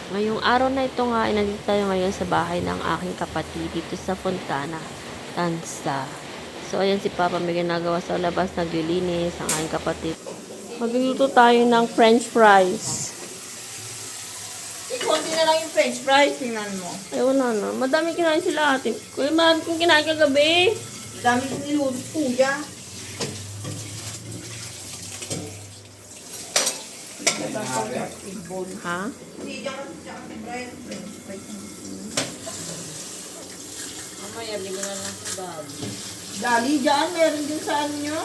Ngayong araw na ito nga, ay nandito tayo ngayon sa bahay ng aking kapatid dito sa Fontana, Tansa. So, ayan si Papa may ginagawa sa labas, naglilinis ang aking kapatid. Magluluto tayo ng french fries. Konti na lang yung french fries, tingnan mo. Ay, wala na. Madami kinain sila ate. Kuya, marami kong kinain kagabi. Dami kong niluto, kuya. Ha? Hindi, diyan ka french fries. Mamaya, bigyan na lang sa dali. Dali dyan, meron din sa ano nyo.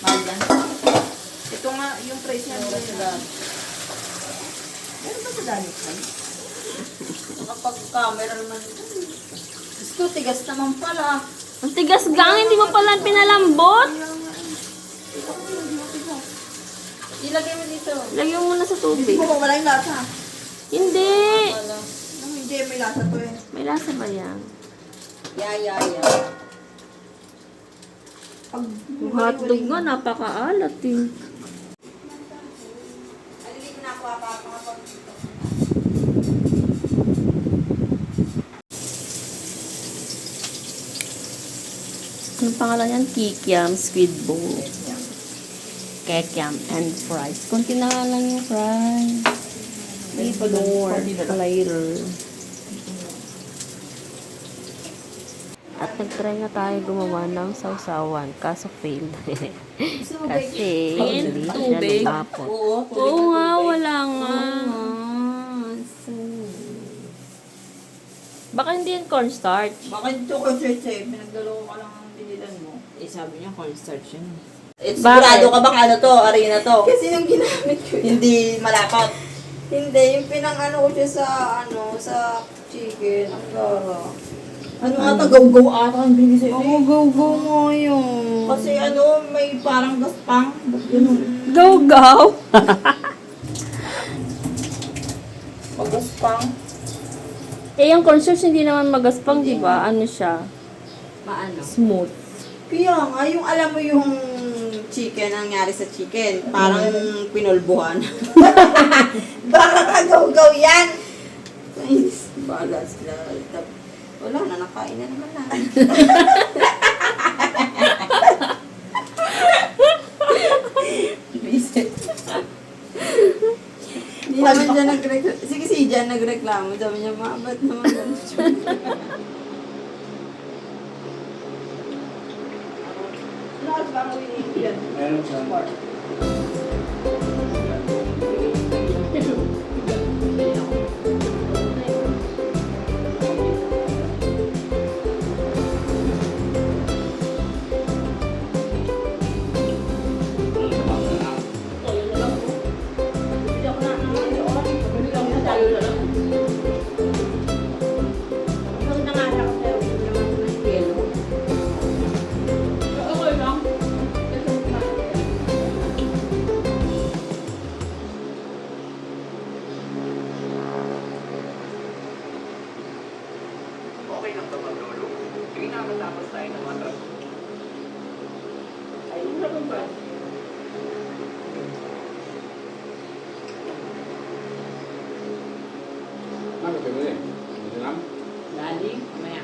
Mahal yan. Ito nga, yung price niya. Meron sa dali. Meron ba sa dali price? Kapag camera naman ito. Gusto, tigas naman pala. Ang tigas gang, hindi mo pala pinalambot. Ilagay mo dito. Lagyan mo muna sa Hindi tubig. mo wala yung lasa. Hindi. Hindi, may lasa to eh. May lasa ba yan? Yeah. Pag Yung hotdog nga, napakaalat eh. alilin na ako kapag Anong pangalan yan? Kikiam, squid bowl. Kekiam and fries. Kunti na nga lang yung fries. Need more later. At nag-try nga tayo gumawa ng sausawan. Kaso failed. Kasi hindi siya lumapot. Oo nga, wala nga. Baka hindi yan cornstarch. Baka dito concert sa'yo, pinagdalawa ka lang ang binilan mo. Eh, sabi niya, cornstarch yun. Sigurado ka bang ano to, arena to? Kasi nung ginamit ko yun. Hindi malapot. Hindi, yung pinang-ano ko siya sa chicken. Ang gara. Ano nga tagaw-gaw ata ang bilis sa'yo? Ako, go mo yun. Kasi ano, may parang gaspang. Ba't ganun? Go, go! Pag gaspang. Eh, yung cornstarch hindi naman magaspang, di ba? Ano siya? Maano? Smooth. Kaya nga, yung alam mo yung chicken, ang nangyari sa chicken, parang pinulbuhan. Baka kagaw-gaw yan. Ay, bahala sila. Wala na, nakain na naman na. Visit. Hindi naman dyan nagreklamo. Sige, si Jan nagreklamo. Sabi niya, ma, ba't naman ganun? Meron siya. Okay lang ba maglolo? Hindi na matapos tayo ng mga trabaho. Ay, ano ba? Ano ba yun? Hindi lang? Dali, mamaya.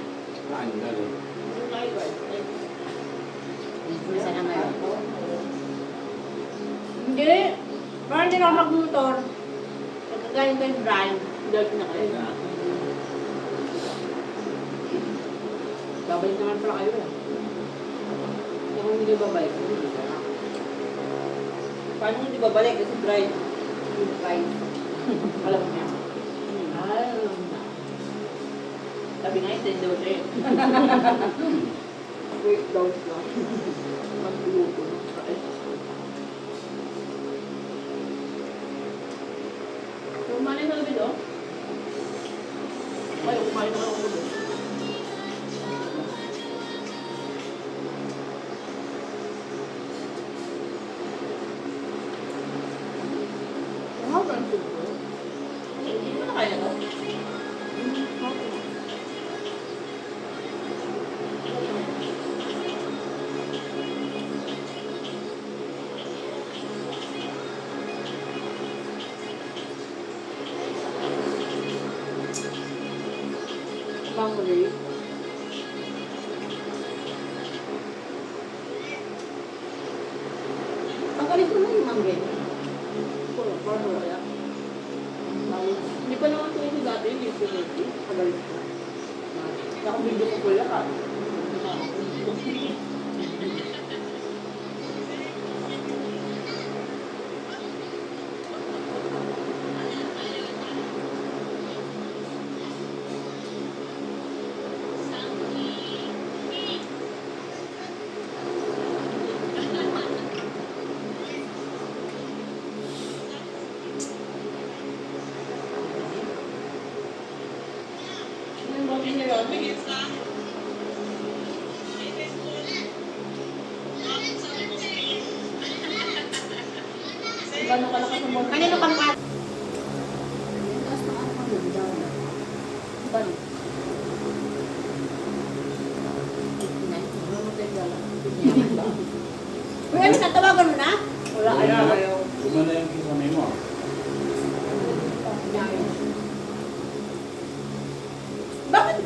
Saan yung dali? Isa na ngayon. Hindi. Parang hindi na mag-motor. Pagkagaling ko yung Brian. Dali na kayo. Babalik naman pala kayo eh. Kung hindi babalik, hindi ka na. Paano hindi babalik? Kasi Brian. Bye. Alam niya. Alam na. Sabi nga yun, 10 daw siya eh. Wait, daw siya. Magluto. Kumain na namin doon? Ay, kumain na ako doon. Hindi na kaya to. Mang Ray. Pagkalit mo na yung manggay. Paano kaya? Hindi pa naman ito yung dati, hindi ko ready. Pagalit ko. Nakabidyo ko pala ka. Yung bagay niya yun. Gano'ng kalakas ang mga... Kanino kang pat? Uy, ano na? Tawagan mo na? Wala ayaw. Gumana yung kisame mo. Bakit?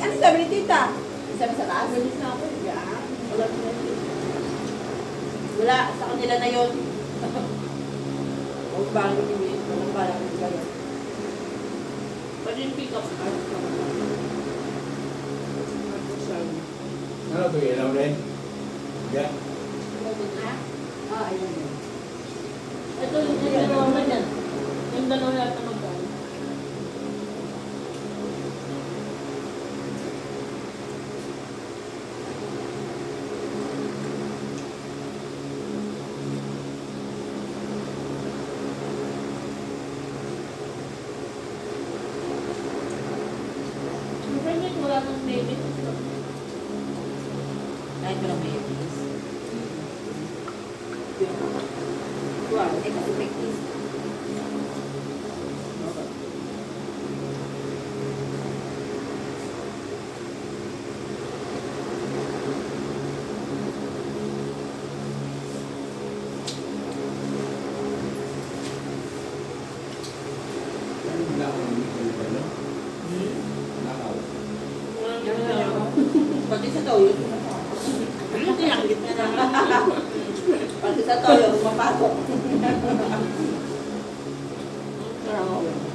Ano sabi ni tita? Sabi sa taas. Bilis na ako. Yan. Wala, sa kanila na yun. Huwag ba ang ibigay? Walang balak ng gaya. Pwede yung pick up. Ano ito, ilaw rin? Yan. Ah, ayun yun. Ito yung dalawa na yan. Yung dalawa yata magkano. Siyempre, wala nang baby. Kahit walang mayonnaise. Wow. Eh, kasi may kiss. Nakaw yung ba no? Nakaw. Pati sa toyo. Tinanggit na lang. Pati sa toyo, mapasok. Sarap.